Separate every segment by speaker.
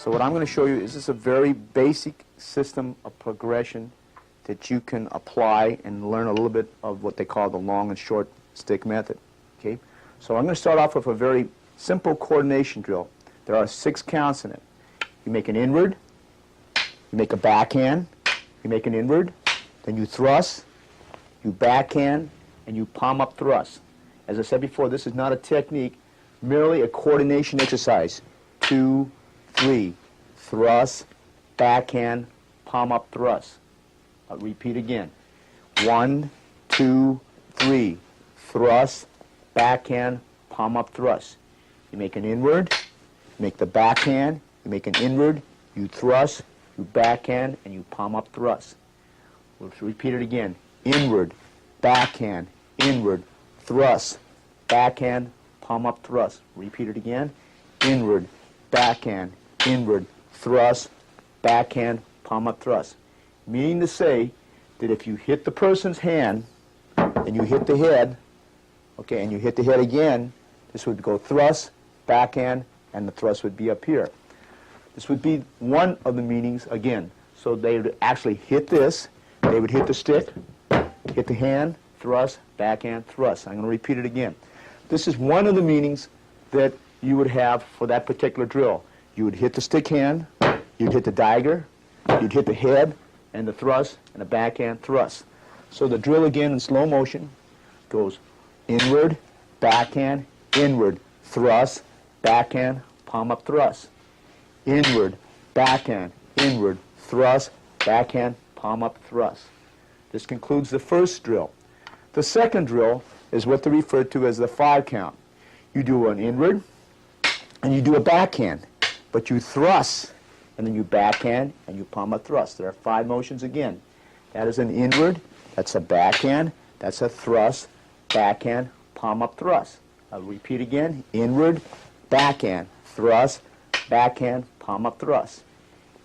Speaker 1: So what I'm going to show you is just a very basic system of progression that you can apply and learn a little bit of what they call the long and short stick method. Okay? So I'm going to start off with a very simple coordination drill. There are 6 counts in it. You make an inward, you make a backhand, you make an inward, then you thrust, you backhand, and you palm up thrust. As I said before, this is not a technique, merely a coordination exercise. 2, 3, thrust, backhand, palm up thrust. I'll repeat again. 1, 2, 3, thrust, backhand, palm up thrust. You make an inward, you make the backhand, you make an inward, you thrust, you backhand, and you palm up thrust. We'll repeat it again. Inward, backhand, inward, thrust, backhand, palm up thrust. Repeat it again. Inward, backhand, inward, thrust, backhand, palm up thrust. Meaning to say that if you hit the person's hand and you hit the head, okay, and you hit the head again, this would go thrust, backhand, and the thrust would be up here. This would be one of the meanings again. So they would actually hit this, they would hit the stick, hit the hand, thrust, backhand, thrust. I'm going to repeat it again. This is one of the meanings that you would have for that particular drill. You would hit the stick hand, you'd hit the dagger, you'd hit the head, and the thrust, and the backhand thrust. So the drill again in slow motion goes inward, backhand, inward, thrust, backhand, palm up thrust. Inward, backhand, inward, thrust, backhand, palm up thrust. This concludes the first drill. The second drill is what they refer to as the 5 count. You do an inward, and you do a backhand, but you thrust, and then you backhand, and you palm up thrust. There are 5 motions again. That is an inward, that's a backhand, that's a thrust, backhand, palm up thrust. I'll repeat again. Inward, backhand, thrust, backhand, palm up thrust.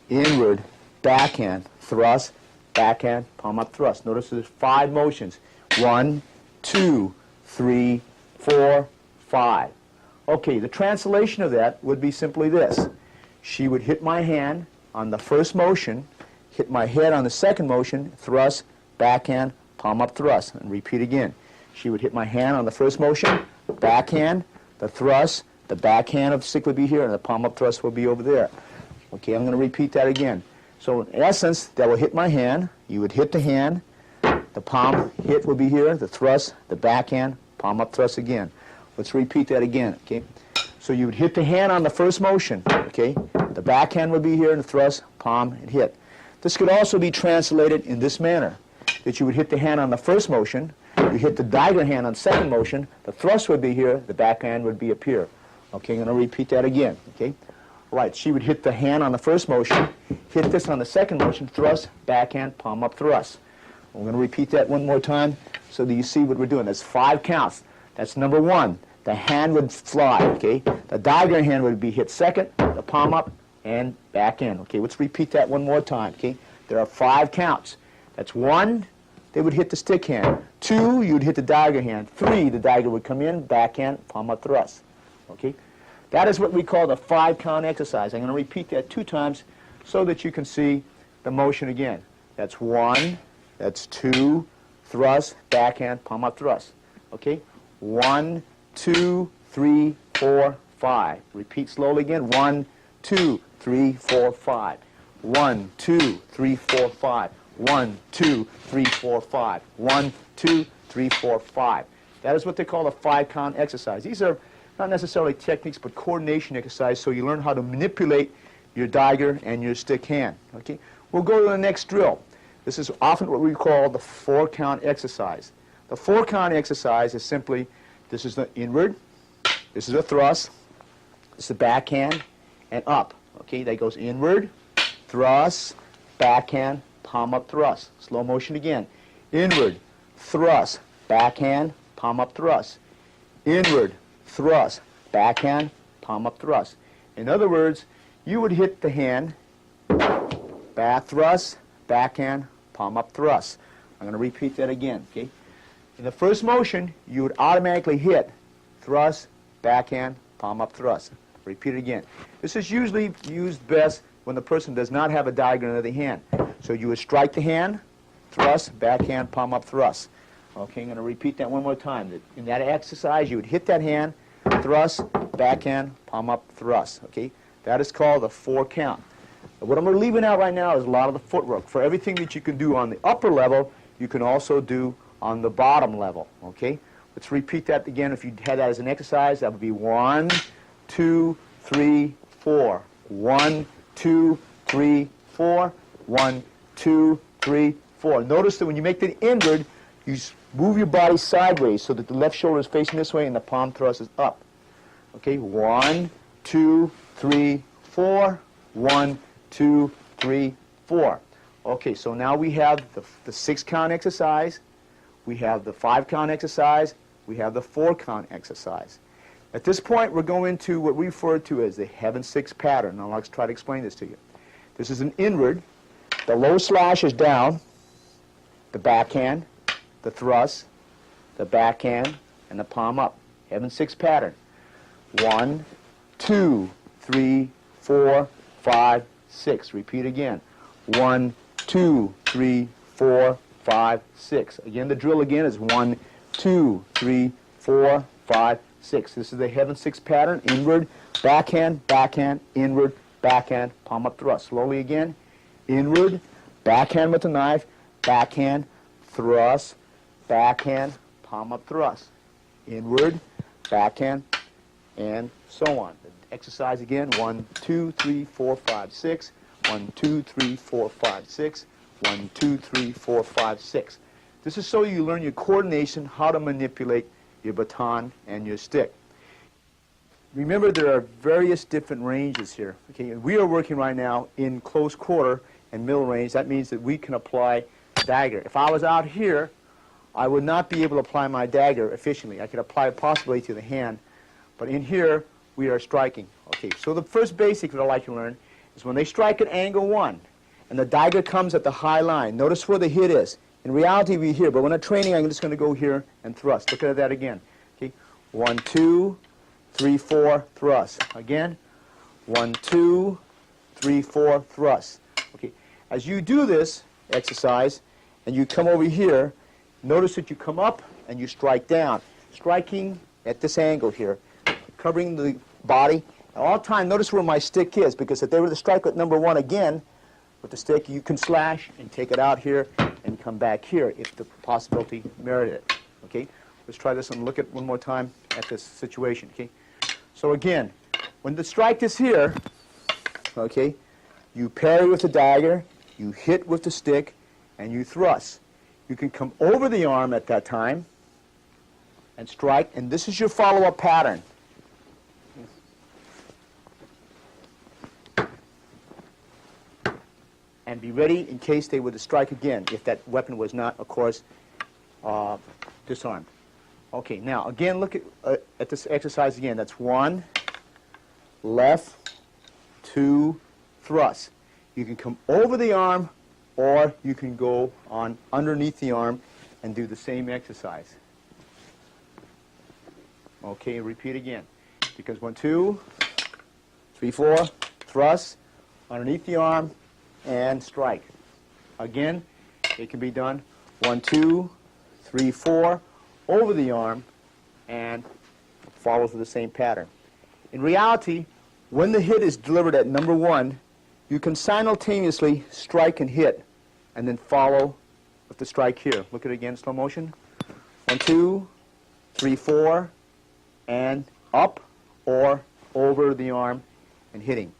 Speaker 1: Inward, backhand, thrust, backhand, palm up thrust. Notice there's 5 motions. 1, 2, 3, 4, 5. Okay, the translation of that would be simply this. She would hit my hand on the first motion, hit my head on the second motion, thrust, backhand, palm up thrust. And repeat again. She would hit my hand on the first motion, backhand, the thrust, the backhand of the stick would be here, and the palm up thrust will be over there. Okay, I'm going to repeat that again. So in essence, that will hit my hand. You would hit the hand. The palm hit will be here, the thrust, the backhand, palm up thrust again. Let's repeat that again, okay? So you would hit the hand on the first motion, okay? The backhand would be here, and the thrust, palm, and hit. This could also be translated in this manner, that you would hit the hand on the first motion, you hit the dagger hand on the second motion, the thrust would be here, the backhand would be up here. Okay, I'm going to repeat that again, okay? Right, she would hit the hand on the first motion, hit this on the second motion, thrust, backhand, palm up thrust. I'm going to repeat that one more time so that you see what we're doing. That's 5 counts. That's number 1. The hand would fly, okay? The dagger hand would be hit second, the palm up, and back in. Okay, let's repeat that one more time, okay? There are 5 counts. That's 1, they would hit the stick hand. 2, you'd hit the dagger hand. 3, the dagger would come in, backhand, palm up thrust. Okay? That is what we call the 5 count exercise. I'm going to repeat that 2 times so that you can see the motion again. That's 1, that's 2, thrust, backhand, palm up thrust. Okay? 1, 2, 3, 4, 5. Repeat slowly again. 1, 2, 3, 4, 5. 1, 2, 3, 4, 5. 1, 2, 3, 4, 5. 1, 2, 3, 4, 5. That is what they call a 5 count exercise. These are not necessarily techniques, but coordination exercise, so you learn how to manipulate your dagger and your stick hand. Okay? We'll go to the next drill. This is often what we call the 4 count exercise. The 4 count exercise is simply, this is the inward, this is a thrust, this is the backhand, and up. Okay, that goes inward, thrust, backhand, palm up thrust. Slow motion again. Inward, thrust, backhand, palm up thrust. Inward, thrust, backhand, palm up thrust. In other words, you would hit the hand, back thrust, backhand, palm up thrust. I'm going to repeat that again, okay? In the first motion, you would automatically hit thrust, backhand, palm up thrust. Repeat it again. This is usually used best when the person does not have a dagger in the hand. So you would strike the hand, thrust, backhand, palm up, thrust. Okay, I'm going to repeat that one more time. In that exercise, you would hit that hand, thrust, backhand, palm up, thrust. Okay, that is called a 4 count. What I'm leaving out right now is a lot of the footwork. For everything that you can do on the upper level, you can also do on the bottom level. Okay, let's repeat that again. If you had that as an exercise, that would be 1, 2, 3, 4. 1, 2, 3, 4. 1, 2, 3, 4. Notice that when you make the inward, you move your body sideways so that the left shoulder is facing this way and the palm thrust is up. Okay, 1, 2, 3, 4. 1, 2, 3, 4. Okay, so now we have the 6 count exercise, we have the 5 count exercise, we have the 4 count exercise. At this point, we're going to what we refer to as the heaven 6 pattern. Now let's try to explain this to you. This is an inward. The low slash is down, the backhand, the thrust, the backhand, and the palm up. Heaven 6 pattern. 1, 2, 3, 4, 5, 6. Repeat again. 1, 2, 3, 4, 5, 6. Again, the drill again is 1, 2, 3, 4, 5, 6. This is the heaven 6 pattern. Inward, backhand, backhand, inward, backhand, palm up, thrust. Slowly again. Inward, backhand with the knife, backhand, thrust, backhand, palm up, thrust. Inward, backhand, and so on. The exercise again, 1, 2, 3, 4, 5, 6. 1, 2, 3, 4, 5, 6. 1, 2, 3, 4, 5, 6. This is so you learn your coordination, how to manipulate your baton and your stick. Remember, there are various different ranges here. Okay, we are working right now in close quarter and middle range. That means that we can apply dagger. If I was out here, I would not be able to apply my dagger efficiently. I could apply it possibly to the hand, but in here we are striking. Okay, so the first basic that I'd like you to learn is when they strike at angle 1 and the dagger comes at the high line, notice where the hit is. In reality, we're here, but when I'm training, I'm just going to go here and thrust. Look at that again. Okay, 1, 2, 3, 4, thrust. Again, 1, 2, 3, 4, thrust. Okay, as you do this exercise and you come over here, notice that you come up and you strike down, striking at this angle here, covering the body. At all time, notice where my stick is, because if they were to strike at number 1 again with the stick, you can slash and take it out here and come back here if the possibility merited it. Okay, let's try this and look at one more time at this situation. Okay, so again, when the strike is here, okay, you parry with the dagger, you hit with the stick, and you thrust. You can come over the arm at that time and strike, and this is your follow-up pattern. And be ready in case they were to strike again, if that weapon was not, of course, disarmed. Okay, now again, look at this exercise again. That's 1, left, 2, thrust. You can come over the arm, or you can go on underneath the arm and do the same exercise. Okay, repeat again. Because 1, 2, 3, 4, thrust, underneath the arm, and strike. Again, it can be done 1, 2, 3, 4, over the arm, and follows the same pattern. In reality, when the hit is delivered at number 1, you can simultaneously strike and hit, and then follow with the strike here. Look at it again, slow motion. 1, 2, 3, 4, and up or over the arm and hitting.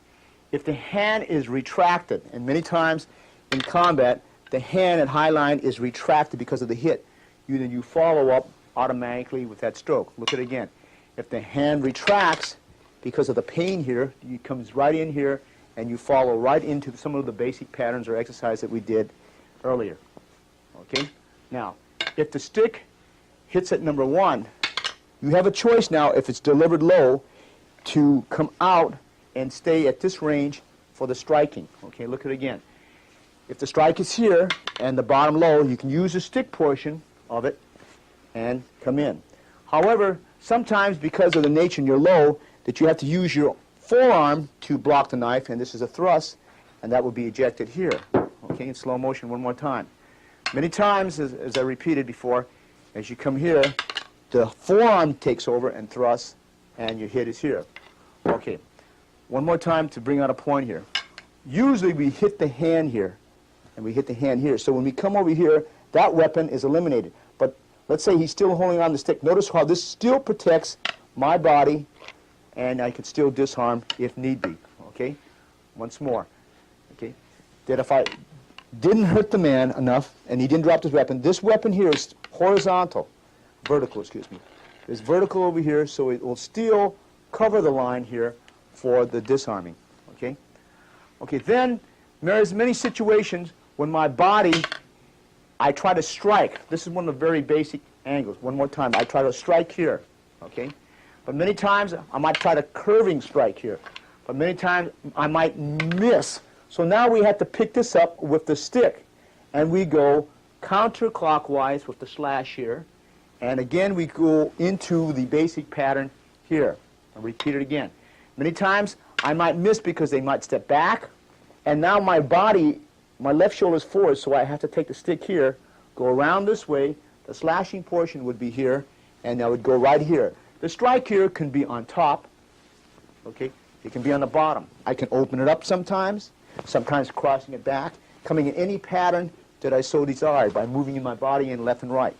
Speaker 1: If the hand is retracted, and many times in combat, the hand at high line is retracted because of the hit, you follow up automatically with that stroke. Look at it again. If the hand retracts because of the pain here, it comes right in here, and you follow right into some of the basic patterns or exercise that we did earlier. Okay? Now, if the stick hits at number 1, you have a choice now, if it's delivered low, to come out and stay at this range for the striking. Okay, look at it again. If the strike is here and the bottom low, you can use the stick portion of it and come in. However, sometimes because of the nature and you're low, that you have to use your forearm to block the knife, and this is a thrust, and that will be ejected here. Okay, in slow motion one more time. Many times, as I repeated before, as you come here, the forearm takes over and thrusts, and your hit is here. Okay, one more time to bring out a point here. Usually we hit the hand here, and we hit the hand here. So when we come over here, that weapon is eliminated. But let's say he's still holding on the stick. Notice how this still protects my body, and I can still disarm if need be. Okay, once more. Okay, that if I didn't hurt the man enough, and he didn't drop his weapon, this weapon here is horizontal, vertical, excuse me. It's vertical over here, so it will still cover the line here for the disarming. Okay. Okay, then there's many situations when my body, I try to strike. This is one of the very basic angles. One more time, I try to strike here, okay? But many times, I might try to curving strike here. But many times, I might miss. So now we have to pick this up with the stick. And we go counterclockwise with the slash here. And again, we go into the basic pattern here. I'll repeat it again. Many times, I might miss because they might step back, and now my body, my left shoulder is forward, so I have to take the stick here, go around this way, the slashing portion would be here, and I would go right here. The strike here can be on top, okay? It can be on the bottom. I can open it up sometimes crossing it back, coming in any pattern that I so desire by moving my body in left and right.